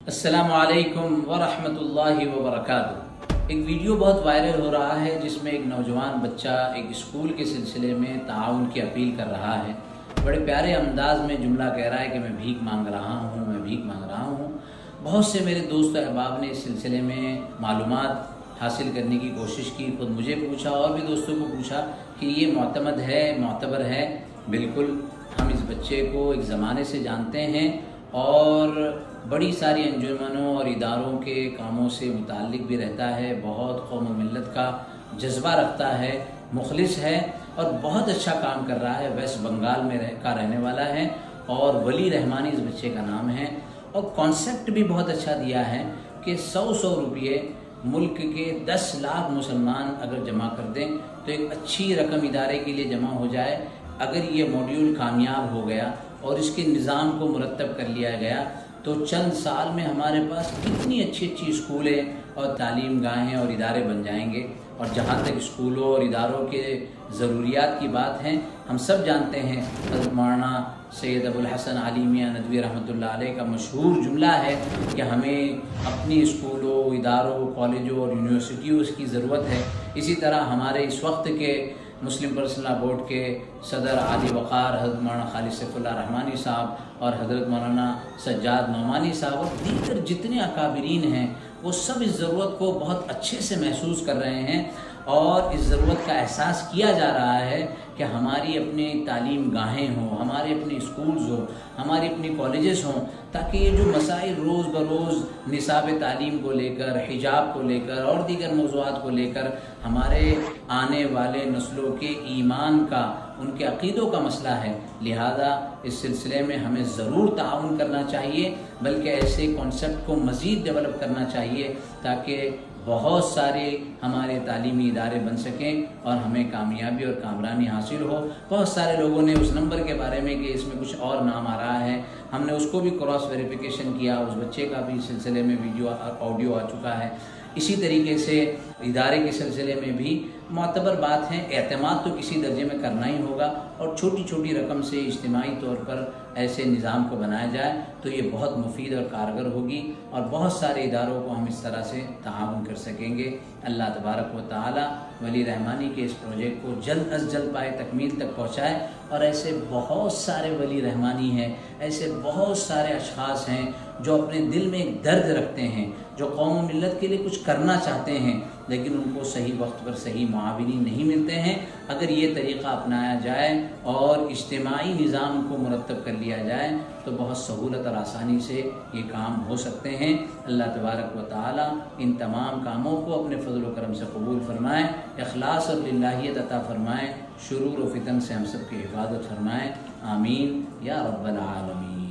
السلام علیکم ورحمۃ اللہ وبرکاتہ۔ ایک ویڈیو بہت وائرل ہو رہا ہے جس میں ایک نوجوان بچہ ایک اسکول کے سلسلے میں تعاون کی اپیل کر رہا ہے۔ بڑے پیارے انداز میں جملہ کہہ رہا ہے کہ میں بھیک مانگ رہا ہوں، میں بھیک مانگ رہا ہوں۔ بہت سے میرے دوست و احباب نے اس سلسلے میں معلومات حاصل کرنے کی کوشش کی، خود مجھے پوچھا اور بھی دوستوں کو پوچھا کہ یہ معتمد ہے، معتبر ہے۔ بالکل، ہم اس بچے کو ایک زمانے سے جانتے ہیں اور بڑی ساری انجمنوں اور اداروں کے کاموں سے متعلق بھی رہتا ہے، بہت قوم و ملت کا جذبہ رکھتا ہے، مخلص ہے اور بہت اچھا کام کر رہا ہے۔ ویسٹ بنگال میں رہنے والا ہے اور ولی رحمانی اس بچے کا نام ہے، اور کانسیپٹ بھی بہت اچھا دیا ہے کہ 100 روپئے ملک کے 10 لاکھ مسلمان اگر جمع کر دیں تو ایک اچھی رقم ادارے کے لیے جمع ہو جائے۔ اگر یہ ماڈیول کامیاب ہو گیا اور اس کے نظام کو مرتب کر لیا گیا تو چند سال میں ہمارے پاس کتنی اچھی اسکولیں اور تعلیم گاہیں اور ادارے بن جائیں گے۔ اور جہاں تک اسکولوں اور اداروں کے ضروریات کی بات ہے، ہم سب جانتے ہیں حضرت مولانا سید ابو الحسن علی میاں ندوی رحمۃ اللہ علیہ کا مشہور جملہ ہے کہ ہمیں اپنی اسکولوں، اداروں، کالجوں اور یونیورسٹیوں کی ضرورت ہے۔ اسی طرح ہمارے اس وقت کے مسلم پرسنل لا بورڈ کے صدر عالی وقار حضرت مولانا خالد سیف اللہ رحمانی صاحب اور حضرت مولانا سجاد نعمانی صاحب اور دیگر جتنے اکابرین ہیں، وہ سب اس ضرورت کو بہت اچھے سے محسوس کر رہے ہیں اور اس ضرورت کا احساس کیا جا رہا ہے کہ ہماری اپنی تعلیم گاہیں ہوں، ہمارے اپنے اسکولز ہوں، ہماری اپنی کالجز ہوں، تاکہ یہ جو مسائل روز بروز نصاب تعلیم کو لے کر، حجاب کو لے کر اور دیگر موضوعات کو لے کر ہمارے آنے والے نسلوں کے ایمان کا، ان کے عقیدوں کا مسئلہ ہے، لہذا اس سلسلے میں ہمیں ضرور تعاون کرنا چاہیے، بلکہ ایسے کانسیپٹ کو مزید ڈیولپ کرنا چاہیے تاکہ بہت سارے ہمارے تعلیمی ادارے بن سکیں اور ہمیں کامیابی اور کامرانی حاصل ہو۔ بہت سارے لوگوں نے اس نمبر کے بارے میں کہ اس میں کچھ اور نام آ رہا ہے، ہم نے اس کو بھی کراس ویریفیکیشن کیا، اس بچے کا بھی سلسلے میں ویڈیو آڈیو آ چکا ہے۔ اسی طریقے سے ادارے کے سلسلے میں بھی معتبر بات ہے، اعتماد تو کسی درجے میں کرنا ہی ہوگا اور چھوٹی چھوٹی رقم سے اجتماعی طور پر ایسے نظام کو بنایا جائے تو یہ بہت مفید اور کارگر ہوگی اور بہت سارے اداروں کو ہم اس طرح سے تعاون کر سکیں گے۔ اللہ تبارک و تعالی ولی رحمانی کے اس پروجیکٹ کو جلد از جلد پائے تکمیل تک پہنچائے، اور ایسے بہت سارے ولی رحمانی ہیں، ایسے بہت سارے اشخاص ہیں جو اپنے دل میں ایک درد رکھتے ہیں، جو قوم و ملت کے لیے کچھ کرنا چاہتے ہیں لیکن ان کو صحیح وقت پر صحیح معاونین نہیں ملتے ہیں۔ اگر یہ طریقہ اپنایا جائے اور اجتماعی نظام کو مرتب کر لیا جائے تو بہت سہولت اور آسانی سے یہ کام ہو سکتے ہیں۔ اللہ تبارک و تعالی ان تمام کاموں کو اپنے فضل و کرم سے قبول فرمائے، اخلاص اور للہیت عطا فرمائے، شرور و فتن سے ہم سب کی حفاظت فرمائے، آمین یا رب العالمین۔